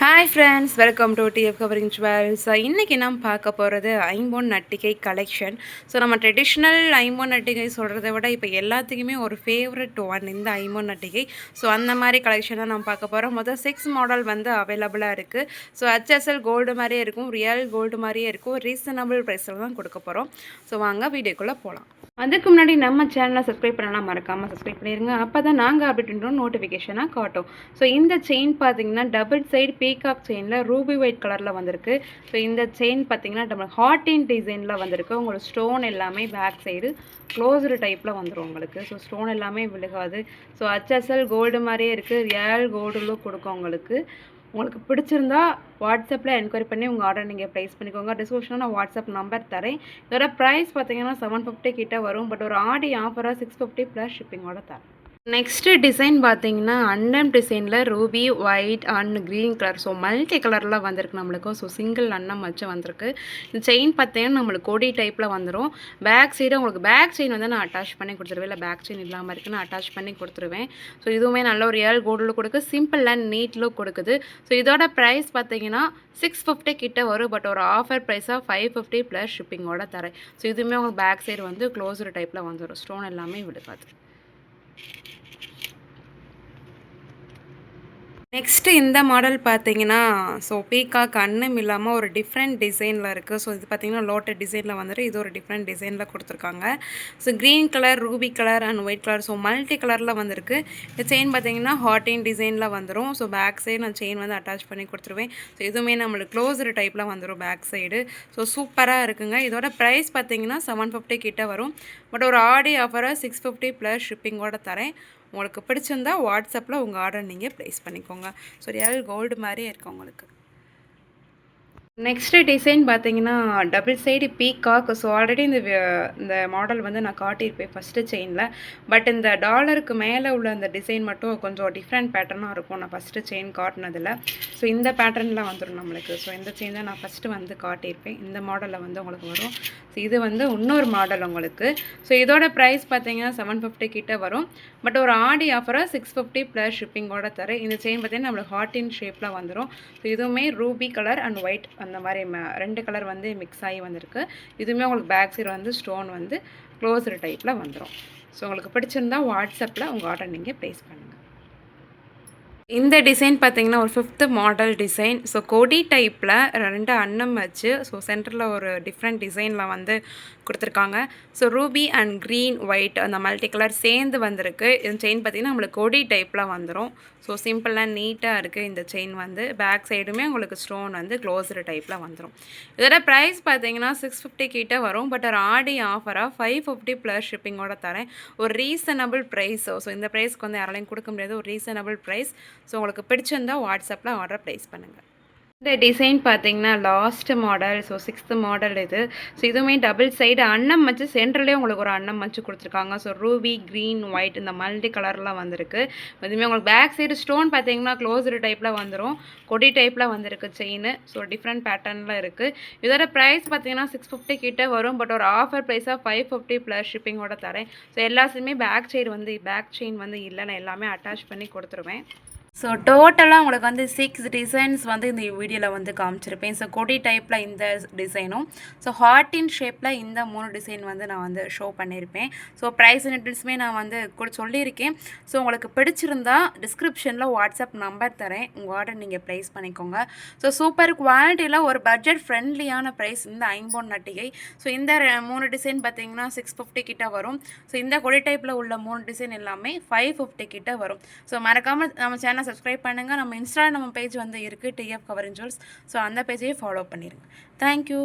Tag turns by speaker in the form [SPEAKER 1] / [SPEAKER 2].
[SPEAKER 1] Hi friends, welcome to TF covering jewels. இன்றைக்கி நம்ம பார்க்க போகிறது ஐம்பொன் நட்டிகை கலெக்ஷன். ஸோ நம்ம ட்ரெடிஷ்னல் ஐம்பொன் நட்டிகை சொல்கிறத விட இப்போ எல்லாத்துக்குமே ஒரு ஃபேவரட் ஒன் இந்த ஐம்பொன் நட்டிகை. ஸோ அந்த மாதிரி கலெக்ஷன் தான் நம்ம பார்க்க போகிறோம். மொதல் 6 மாடல் வந்து அவைலபிளாக இருக்குது. ஸோ HSL கோல்டு மாதிரியே இருக்கும், ரியல் கோல்டு மாதிரியே இருக்கும், ரீசனபிள் ப்ரைஸில் தான் கொடுக்க போகிறோம். ஸோ வாங்க வீடியோக்குள்ளே போகலாம். அதுக்கு முன்னாடி நம்ம சேனலை சப்ஸ்கிரைப் பண்ணலாம், மறக்காமல் சப்ஸ்கிரைப் பண்ணிடுங்க. அப்போ தான் நாங்கள் அப்டேட் நோட்டிஃபிகேஷனாக காட்டும். ஸோ இந்த செயின் பார்த்தீங்கன்னா டபுள் சைடு பீகாக் செயினில் ரூபி ஒயிட் கலரில் வந்திருக்கு. ஸோ இந்த செயின் பார்த்தீங்கன்னா நம்ம ஹார்டின் டிசைனில் வந்திருக்கு. உங்களுக்கு ஸ்டோன் எல்லாமே பேக் சைடு க்ளோஸ்டு டைப்பில் வந்துடும் உங்களுக்கு. ஸோ ஸ்டோன் எல்லாமே விழுகாது. ஸோ HSL கோல்டு மாதிரியே இருக்குது, ரியல் கோல்டு லுக் கொடுக்கும் உங்களுக்கு. உங்களுக்கு பிடிச்சிருந்தா வாட்ஸ்அப்பில் என்கொயரி பண்ணி உங்கள் ஆர்டர் நீங்கள் ப்ளேஸ் பண்ணிக்கோங்க. டிஸ்கிரிப்ஷனில் நான் வாட்ஸ்அப் நம்பர் தரேன். இதோட ப்ரைஸ் பார்த்தீங்கன்னா 750 கிட்ட வரும். பட் ஒரு ஆடி ஆஃபராக 650 ப்ளஸ் ஷிப்பிங்கோட தரேன். நெக்ஸ்ட்டு டிசைன் பார்த்தீங்கன்னா அன்னம் டிசைனில் Ruby white and green colour, so multi கலரில் வந்திருக்கு நம்மளுக்கு. ஸோ சிங்கிள் அன்னம் வச்சு வந்திருக்கு. இந்த செயின் பார்த்தீங்கன்னா நம்மளுக்கு கொடி டைப்பில் வந்துடும். பேக் சைடு உங்களுக்கு பேக் செயின் வந்து நான் அட்டாச் பண்ணி கொடுத்துருவேன். இல்லை பேக் செயின் இல்லாமல் இருக்குன்னு அட்டாச் பண்ணி கொடுத்துருவேன். ஸோ இதுவுமே நல்ல ஒரு ரியல் கோல்டு லுக் கொடுக்குது, சிம்பிள் அண்ட் நீட் லுக் கொடுக்குது. ஸோ இதோட ப்ரைஸ் பார்த்தீங்கன்னா 650 கிட்ட வரும். பட் ஒரு ஆஃபர் ப்ரைஸாக 550 ப்ளஸ் ஷிப்பிங்கோட தரேன். ஸோ இதுவுமே உங்களுக்கு பேக் சைடு வந்து க்ளோஸ்டு டைப்பில் வந்துடும், ஸ்டோன் எல்லாமே விழுகாது. நெக்ஸ்ட்டு இந்த மாடல் பார்த்தீங்கன்னா ஸோ பீகாக் அன்னம் இல்லாமல் ஒரு டிஃப்ரெண்ட் டிசைனில் இருக்குது. ஸோ இது பார்த்தீங்கன்னா லோட்டட் டிசைனில் வந்துட்டு இது ஒரு டிஃப்ரெண்ட் டிசைனில் கொடுத்துருக்காங்க. So green colour, Ruby colour and white colour, so multi கலரில் வந்திருக்கு. இந்த செயின் பார்த்தீங்கன்னா ஹார்டின் டிசைனில் வந்துடும். ஸோ பேக் சைடு நான் செயின் வந்து அட்டாச் பண்ணி கொடுத்துருவேன். ஸோ இதுவுமே நம்மளுக்கு க்ளோஸ்டு டைப்பில் வந்துடும் பேக் சைடு. ஸோ சூப்பராக இருக்குங்க. இதோட ப்ரைஸ் பார்த்தீங்கன்னா 750 கிட்ட வரும். பட் ஒரு ஆடி ஆஃபராக 650 ப்ளஸ் ஷிப்பிங்கோட தரேன். உங்களுக்கு பிடிச்சிருந்தா வாட்ஸ்அப்பில் உங்கள் ஆர்டர் நீங்கள் ப்ளேஸ் பண்ணிக்கோங்க. ஸோ ரியல் கோல்டு மாதிரியே இருக்குது உங்களுக்கு. நெக்ஸ்ட்டு டிசைன் பார்த்தீங்கன்னா double side peacock. So already இந்த மாடல் வந்து நான் காட்டியிருப்பேன் ஃபஸ்ட்டு செயினில். பட் இந்த டாலருக்கு மேலே உள்ள அந்த டிசைன் மட்டும் கொஞ்சம் டிஃப்ரெண்ட் பேட்டர்னாக இருக்கும் நான் ஃபஸ்ட்டு செயின் காட்டினதில். ஸோ இந்த பேட்டர்னில் வந்துடும் நம்மளுக்கு. ஸோ இந்த செயின் தான் நான் ஃபஸ்ட்டு வந்து காட்டியிருப்பேன். இந்த மாடலில் வந்து உங்களுக்கு வரும். ஸோ இது வந்து இன்னொரு மாடல் உங்களுக்கு. ஸோ இதோட ப்ரைஸ் பார்த்தீங்கன்னா 750 கிட்ட வரும். பட் ஒரு ஆடி ஆஃபராக 650 ப்ளஸ் ஷிப்பிங்கோட தரேன். இந்த செயின் பார்த்தீங்கன்னா நம்மளுக்கு ஹார்டின் ஷேப்பில் வந்துடும். ஸோ இதுவுமே ரூபி கலர் அண்ட் ஒயிட் அந்த மாதிரி 2 கலர் வந்து மிக்ஸ் ஆகி வந்திருக்கு. இதுவுமே உங்களுக்கு பேக் சைடு வந்து ஸ்டோன் வந்து க்ளோஸ்டு டைப்பில் வந்துடும். ஸோ உங்களுக்கு பிடிச்சிருந்தா வாட்ஸ்அப்பில் உங்கள் ஆர்டர் நீங்கள் ப்ளேஸ் பண்ணுங்கள். இந்த டிசைன் பார்த்தீங்கன்னா ஒரு 5th மாடல் டிசைன். ஸோ கொடி டைப்பில் 2 அன்னம் வச்சு ஸோ சென்டரில் ஒரு டிஃப்ரெண்ட் டிசைனில் வந்து கொடுத்துருக்காங்க. So Ruby and green white அந்த மல்டி கலர் சேர்ந்து வந்திருக்கு. இந்த செயின் பார்த்திங்கன்னா நம்மளுக்கு கொடி டைப்பில் வந்துடும். ஸோ சிம்பிளாக நீட்டாக இருக்குது இந்த செயின் வந்து. பேக் சைடுமே உங்களுக்கு ஸ்டோன் வந்து க்ளோஸ்டு டைப்பில் வந்துடும். இதோட ப்ரைஸ் பார்த்தீங்கன்னா 650 கிட்ட வரும். பட் ஒரு ஆடி ஆஃபராக 550 ப்ளஸ் ஷிப்பிங்கோட தரேன். ஒரு ரீசனபிள் ப்ரைஸ். ஸோ இந்த ப்ரைஸ்க்கு வந்து யாராலையும் கொடுக்க முடியாது, ஒரு ரீசனபிள் ப்ரைஸ். ஸோ உங்களுக்கு பிடிச்சிருந்தால் வாட்ஸ்அப்பில் ஆர்டர் ப்ளேஸ் பண்ணுங்கள். இந்த டிசைன் பார்த்தீங்கன்னா last model. So 6th model இது. ஸோ இதுவுமே டபுள் சைடு அன்னம் வச்சு சென்ட்ரலே உங்களுக்கு ஒரு அன்னம் வச்சு கொடுத்துருக்காங்க. ஸோ ரூபி க்ரீன் ஒயிட் இந்த மல்டி கலர்லாம் வந்திருக்கு. இதுவுமே உங்களுக்கு பேக் சைடு ஸ்டோன் பார்த்தீங்கன்னா க்ளோஸ்டு டைப்பில் வந்துடும், கொடி டைப்பில் வந்திருக்கு செயின். ஸோ டிஃப்ரெண்ட் பேட்டர்னில் இருக்குது. இதோட ப்ரைஸ் பார்த்தீங்கன்னா 650 கிட்ட வரும். பட் ஒரு ஆஃபர் ப்ரைஸாக 550 ப்ளஸ் ஷிப்பிங்கோட தரேன். ஸோ எல்லாத்துலேயுமே பேக் சைடு வந்து பேக் செயின் வந்து இல்லை, நான் எல்லாமே அட்டாச் பண்ணி கொடுத்துருவேன். ஸோ டோட்டலாக உங்களுக்கு வந்து 6 டிசைன்ஸ் வந்து இந்த வீடியோவில் வந்து காமிச்சிருப்பேன். ஸோ கொடி டைப்பில் இந்த டிசைனும், ஸோ ஹார்டின் ஷேப்பில் இந்த 3 டிசைன் வந்து நான் வந்து ஷோ பண்ணியிருப்பேன். ஸோ ப்ரைஸ் டீட்டெயில்ஸுமே நான் வந்து சொல்லியிருக்கேன். ஸோ உங்களுக்கு பிடிச்சிருந்தா டிஸ்கிரிப்ஷனில் வாட்ஸ்அப் நம்பர் தரேன், உங்கள் ஆர்டர் நீங்கள் ப்ளேஸ் பண்ணிக்கோங்க. ஸோ சூப்பர் குவாலிட்டியில் ஒரு பட்ஜெட் ஃப்ரெண்ட்லியான ப்ரைஸ் இந்த ஐம்பொன் நட்டிகை. ஸோ இந்த 3 டிசைன் பார்த்தீங்கன்னா 650 கிட்ட வரும். ஸோ இந்த கொடி டைப்பில் உள்ள 3 டிசைன் எல்லாமே 550 கிட்ட வரும். ஸோ மறக்காமல் நம்ம சேனல் சப்ஸ்கிரைப் பண்ணுங்கள். நம்ம இன்ஸ்டாகிராம் பேஜ் வந்து இருக்குது, டிஎஃப் கவரிங் ஜுவல்ஸ். ஸோ அந்த பேஜையே ஃபாலோ பண்ணிடுங்க. தேங்க்யூ.